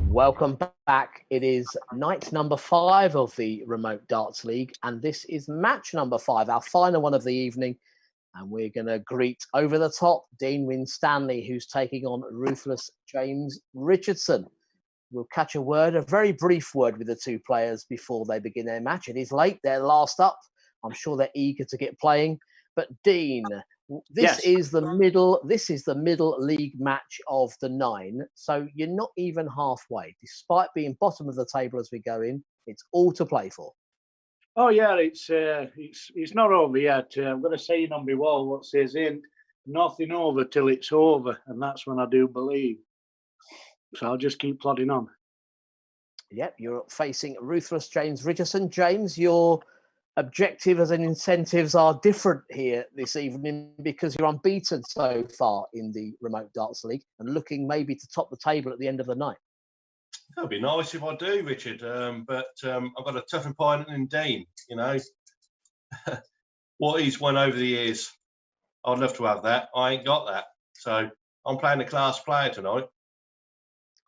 Welcome back. It is night number 5 of the Remote Darts League, and this is match number 5, our final one of the evening. And we're going to greet over the top Dean Winstanley, who's taking on ruthless James Richardson. We'll catch a very brief word with the two players before they begin their match. It is late, they're last up. I'm sure they're eager to get playing. But Dean, this is the middle league match of the 9. So you're not even halfway. Despite being bottom of the table as we go in, it's all to play for. Oh yeah, it's not over yet. I'm going to say on my wall what says ain't nothing over till it's over, and that's when I do believe. So I'll just keep plodding on. Yep, you're facing ruthless James Richardson. James, your objectives and incentives are different here this evening because you're unbeaten so far in the Remote Darts League and looking maybe to top the table at the end of the night. That'd be nice if I do, Richard. But I've got a tough opponent in Dean. You know, what he's won over the years, I'd love to have that. I ain't got that, so I'm playing a class player tonight.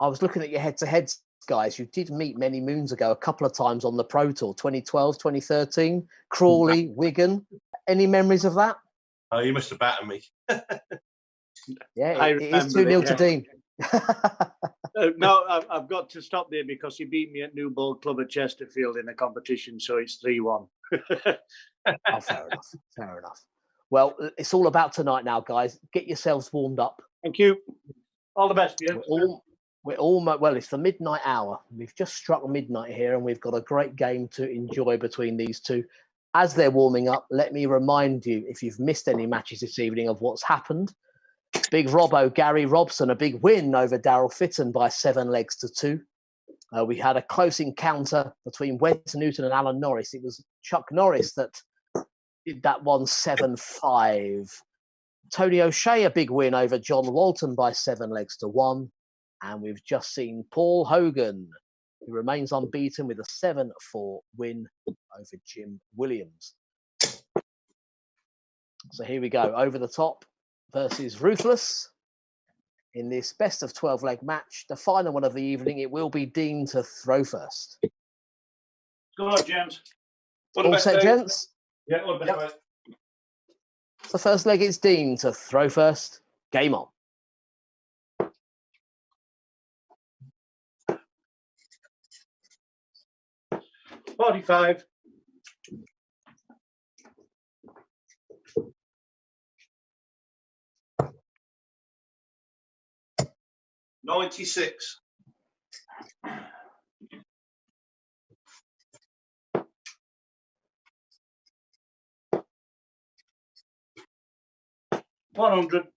I was looking at your head-to-heads, guys. You did meet many moons ago, a couple of times on the Pro Tour, 2012, 2013, Crawley, Wigan. Any memories of that? Oh, you must have battered me. Yeah, it is 2-0 to Dean. No, I've got to stop there because he beat me at New Ball Club at Chesterfield in a competition, so it's 3-1. Oh, fair enough. Well, it's all about tonight now, guys. Get yourselves warmed up. Thank you. All the best. We're almost, well, it's the midnight hour. We've just struck midnight here, and we've got a great game to enjoy between these two. As they're warming up, let me remind you, if you've missed any matches this evening, of what's happened. Big Robbo, Gary Robson, a big win over Daryl Fitton by 7 legs to 2. We had a close encounter between Wes Newton and Alan Norris. It was Chuck Norris that did that one 7-5. Tony O'Shea, a big win over John Walton by 7 legs to 1. And we've just seen Paul Hogan, who remains unbeaten with a 7-4 win over Jim Williams. So here we go, over the top versus Ruthless in this best of 12 leg match. The final one of the evening, it will be Dean to throw first. Go on, James. All set, gents? Yeah, all the best, mate. The first leg is Dean to throw first. Game on. $45. $96. $100.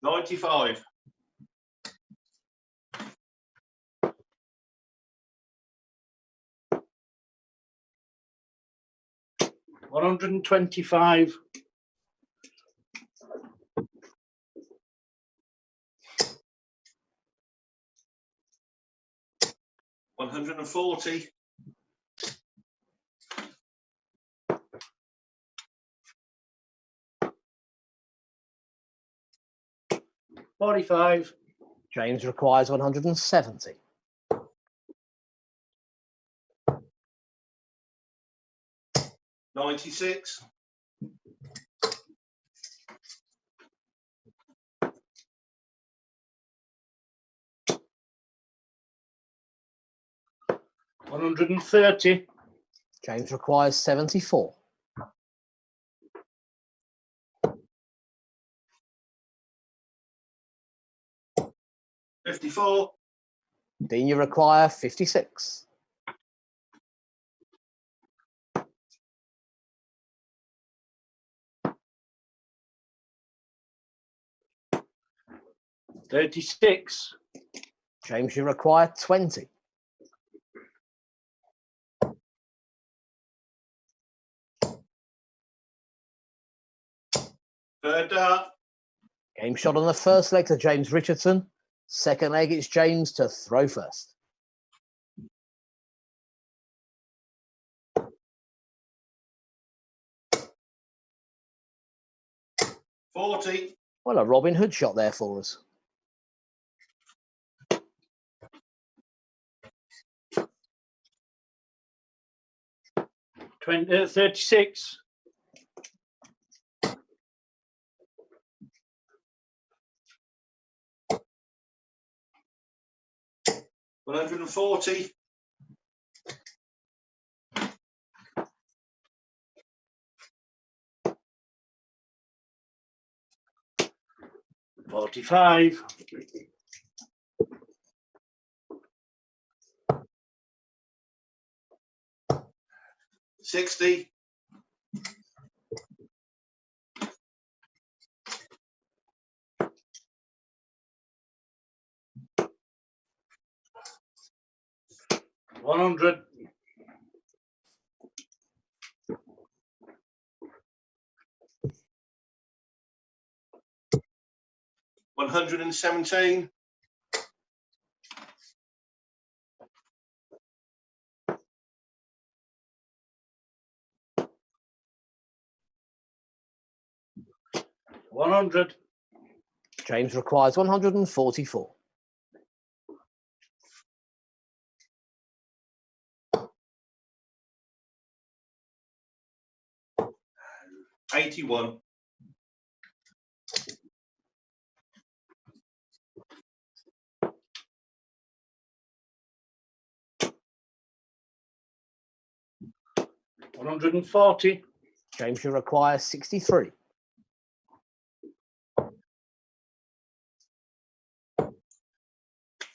$95. $125. $140. $45. James requires 170. $96. $130. James requires 74. $54. Dean, you require 56. $36. James, you require 20. Third dart. Game shot on the first leg to James Richardson. Second leg, it's James to throw first. 40. Well, a Robin Hood shot there for us. 36. 140. 45. 60. 100. 117. 100. James requires 144. 81. 140. James, you require 63.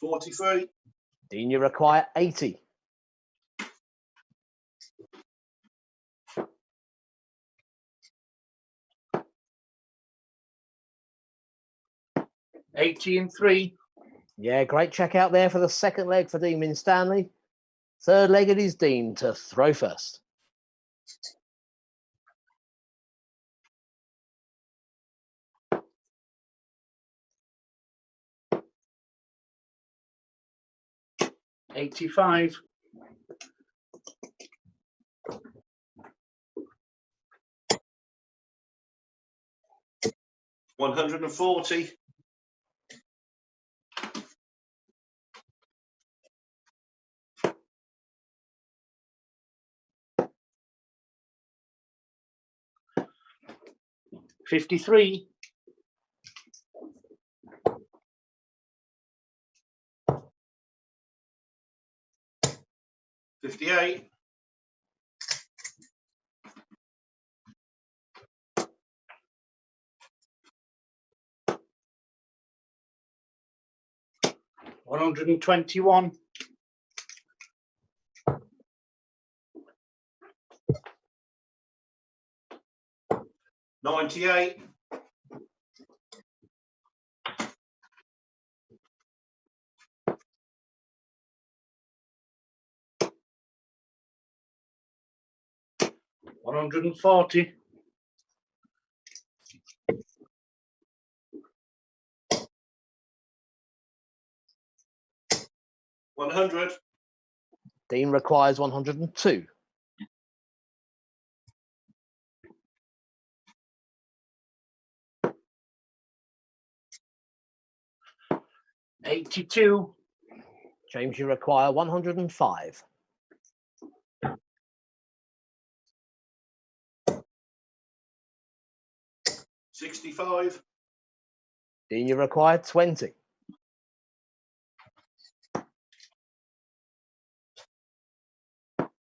43. Dean, you require 80. 83. Yeah, great check out there for the second leg for Dean Winstanley. Third leg, it is Dean to throw first. $85. 140. 53. 58. 121. 98. 140. 100. Dean requires 102. 82. James, you require 105. 65. Dean, you require 20.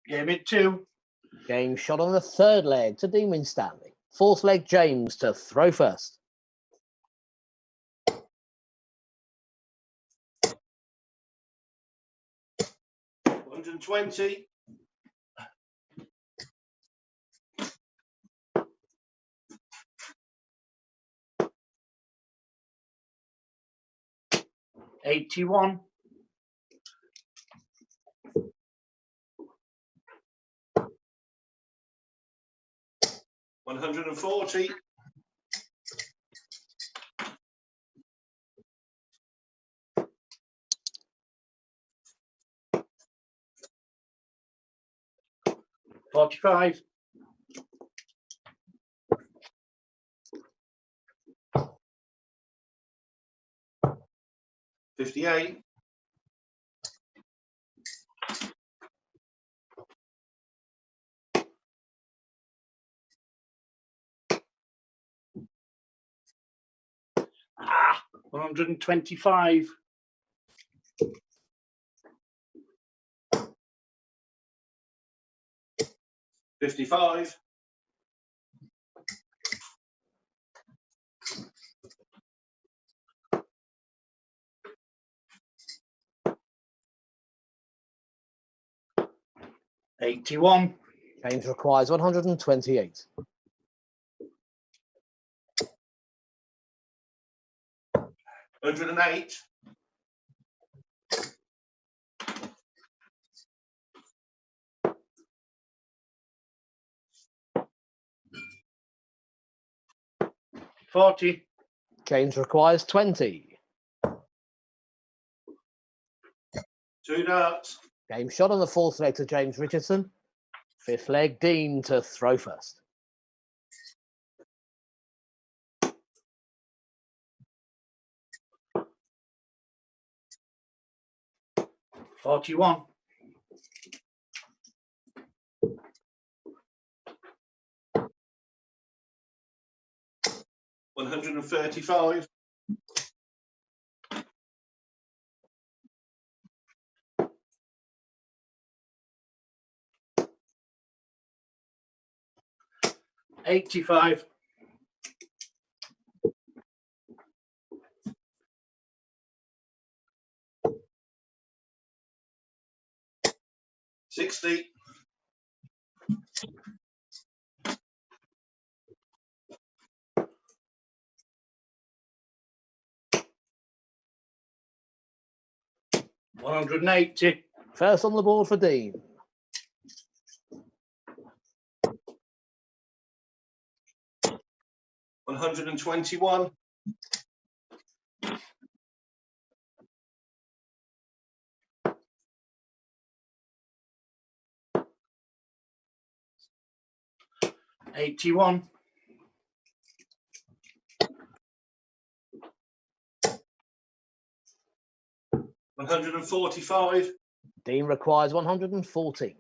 Game it 2. James shot on the third leg to Dean Winstanley. Fourth leg, James to throw first. 120. 81. 140. 45. 58. 125. 55. 81. James requires 128. 108. 40. James requires 20. 2 darts. Game shot on the fourth leg to James Richardson. Fifth leg, Dean to throw first. 41. 135. 85. 60. 180. First on the board for Dean. 121. 81. 145. Dean requires 114.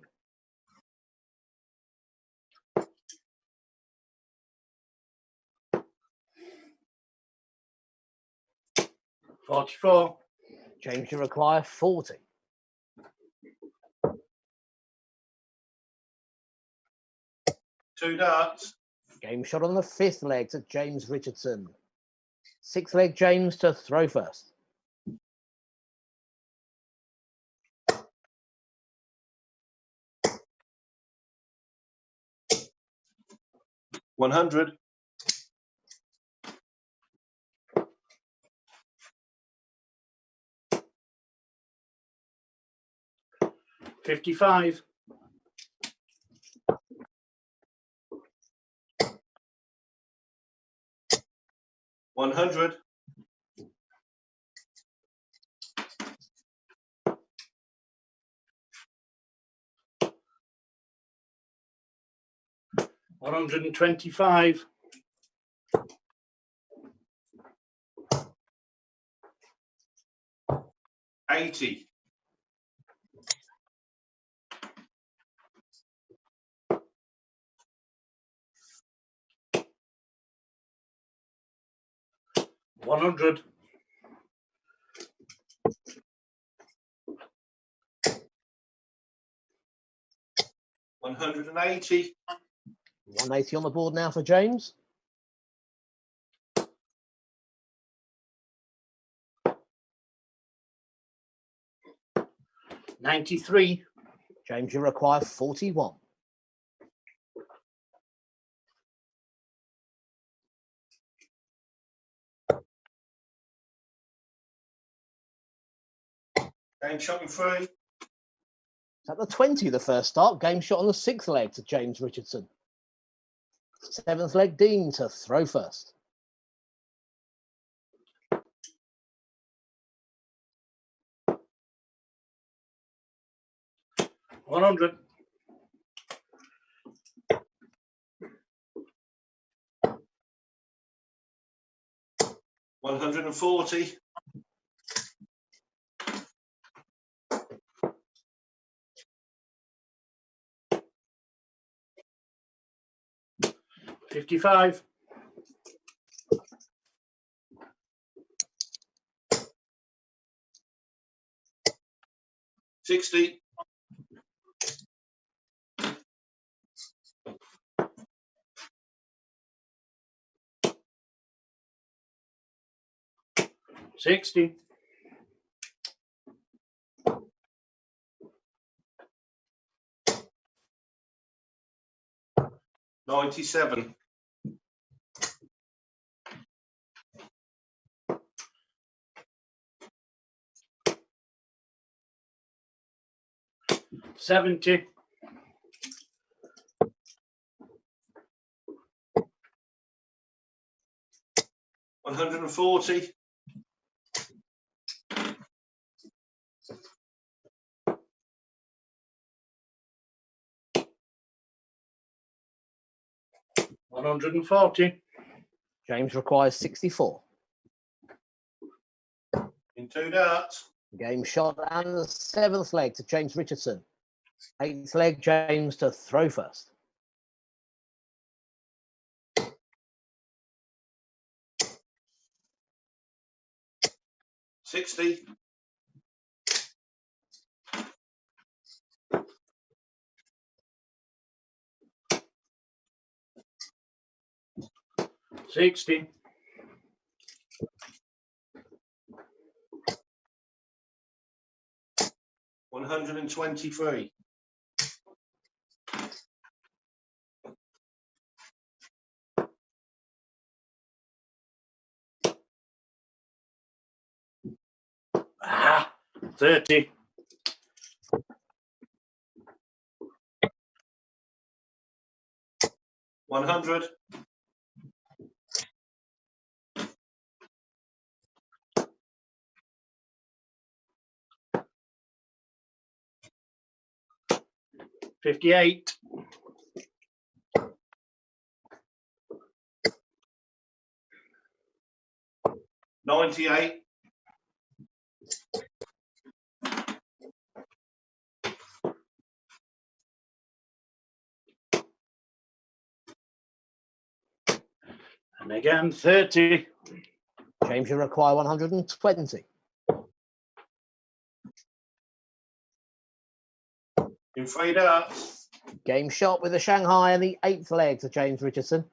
44. James, you require 40. 2 darts. Game shot on the fifth leg to James Richardson. Sixth leg, James to throw first. 100. 55. 100. 125. 80. 100. 180. 180 on the board now for James. 93. James, you require 41. 3. Shot in 3. It's at the 20, the first start. Game shot on the sixth leg to James Richardson. Seventh leg, Dean to throw first. 100. 140. 55. 60. 60. 97. 70. 140. 140. James requires 64. In 2 darts. Game shot and the 7th leg to James Richardson. 8th leg, James to throw first. 60. 60. 123. 30. 100. 58. 98. 'And again, 30. James, you require 120. In 3 darts. Game shot with the Shanghai and the 8th leg to James Richardson.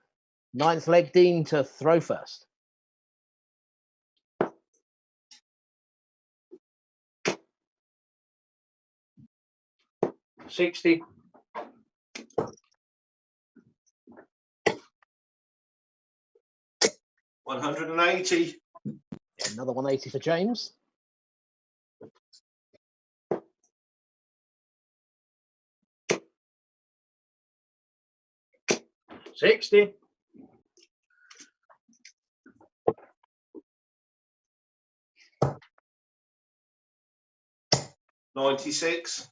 9th leg, Dean to throw first. 60. 180. Another 180 for James. 60. 96.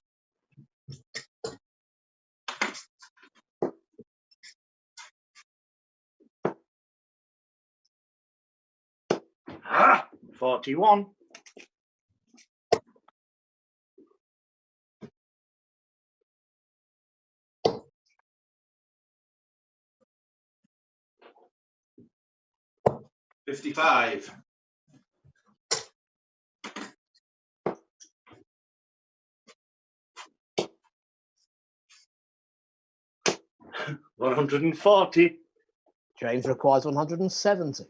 41. 55. 140. James requires 170.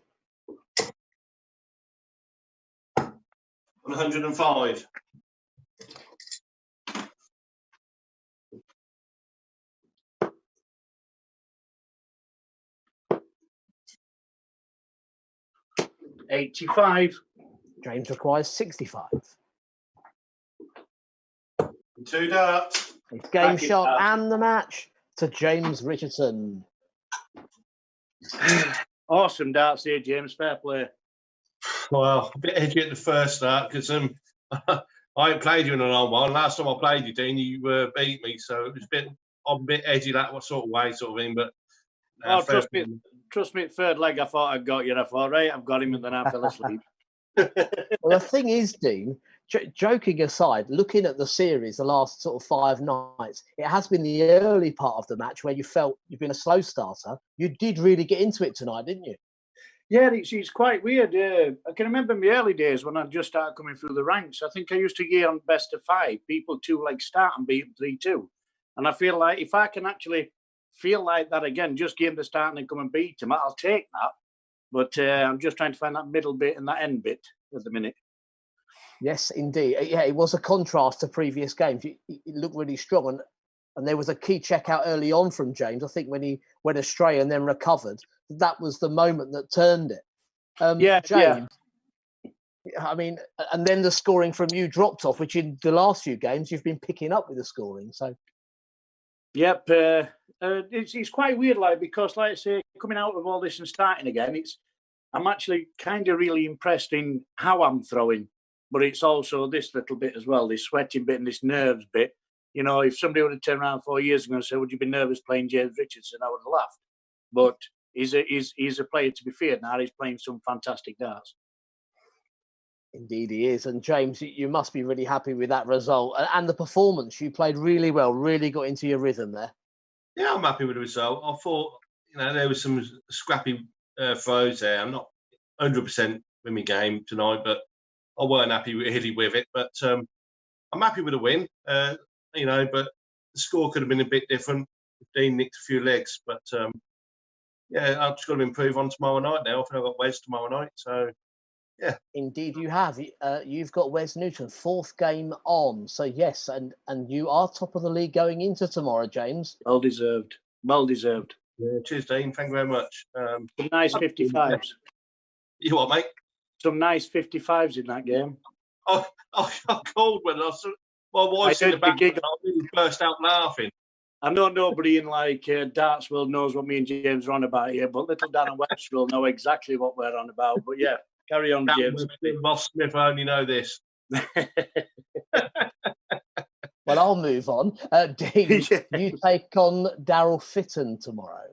105. 85. James requires 65. In 2 darts. It's game Back it shot up. and the match to James Richardson. Awesome darts here, James. Fair play. Well, a bit edgy at the first start because I ain't played you in a long while. Last time I played you, Dean, you beat me, so it was I'm a bit edgy that sort of way, sort of thing. But Trust me, third leg, I thought I'd got you. And I thought, right, I've got him, and then I fell asleep. Well, the thing is, Dean, joking aside, looking at the series, the last sort of 5 nights, it has been the early part of the match where you felt you've been a slow starter. You did really get into it tonight, didn't you? Yeah, it's quite weird. I can remember my early days when I just started coming through the ranks. I think I used to get on best of 5, people 2 like start and beat them 3-2. And I feel like if I can actually feel like that again, just give them the start and then come and beat them, I'll take that. But I'm just trying to find that middle bit and that end bit at the minute. Yes, indeed. Yeah, it was a contrast to previous games. It looked really strong. And there was a key check out early on from James. I think when he went astray and then recovered, that was the moment that turned it. James, I mean, and then the scoring from you dropped off, which in the last few games you've been picking up with the scoring. So, yep, it's quite weird, like, because, like I say, coming out of all this and starting again, I'm actually kind of really impressed in how I'm throwing, but it's also this little bit as well, this sweating bit and this nerves bit. You know, if somebody would have turned around 4 years ago and said, "Would you be nervous playing James Richardson?" I would have laughed. But he's a player to be feared now. He's playing some fantastic darts. Indeed, he is. And James, you must be really happy with that result and the performance. You played really well, really got into your rhythm there. Yeah, I'm happy with the result. I thought, there was some scrappy throws there. I'm not 100% with my game tonight, but I weren't happy really with it. But I'm happy with the win. But the score could have been a bit different. Dean nicked a few legs, but I've just got to improve on tomorrow night now. I think I've got Wes tomorrow night, so yeah. Indeed, you have. You've got Wes Newton, 4th game on. So yes, and you are top of the league going into tomorrow, James. Well deserved. Well deserved. Yeah, cheers, Dean. Thank you very much. Some nice 55s. You what, mate? Some nice 55s in that game. I called when my wife's in the back. I really burst out laughing. I know nobody in darts world knows what me and James are on about here, but little Dan and Webster will know exactly what we're on about. But yeah, carry on, James. Ross Smith only know this. Well, I'll move on. Dean, you take on Daryl Fitton tomorrow.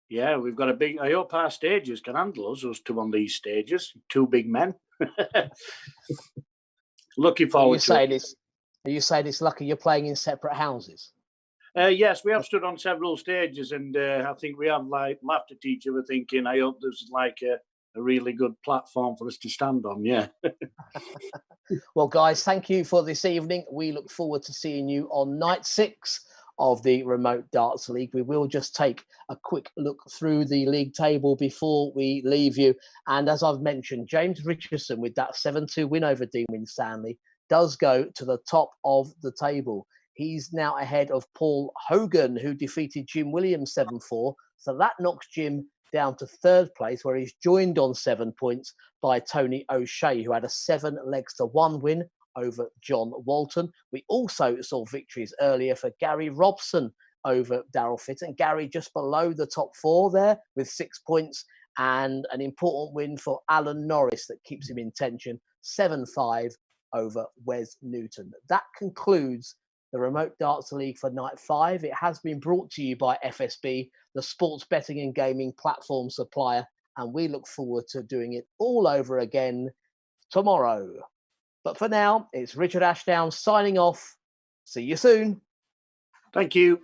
Yeah, we've got a big. I hope our stages can handle us 2 on these stages. 2 big men. Looking forward to it. Are you saying it's lucky you're playing in separate houses? Yes, we have stood on several stages, and I think we have laughed at each other, thinking, I hope there's a really good platform for us to stand on. Yeah. Well, guys, thank you for this evening. We look forward to seeing you on night 6 of the Remote Darts League. We will just take a quick look through the league table before we leave you. And as I've mentioned, James Richardson, with that 7-2 win over Dean Winstanley, does go to the top of the table. He's now ahead of Paul Hogan, who defeated Jim Williams 7-4. So that knocks Jim down to 3rd place, where he's joined on 7 points by Tony O'Shea, who had a 7-1 win over John Walton. We also saw victories earlier for Gary Robson over Daryl Fitton. Gary just below the top 4 there with 6 points, and an important win for Alan Norris that keeps him in tension, 7-5 over Wes Newton. That concludes the Remote Darts League for night 5. It has been brought to you by FSB, the sports betting and gaming platform supplier, and we look forward to doing it all over again tomorrow. But for now, it's Richard Ashdown signing off. See you soon. Thank you.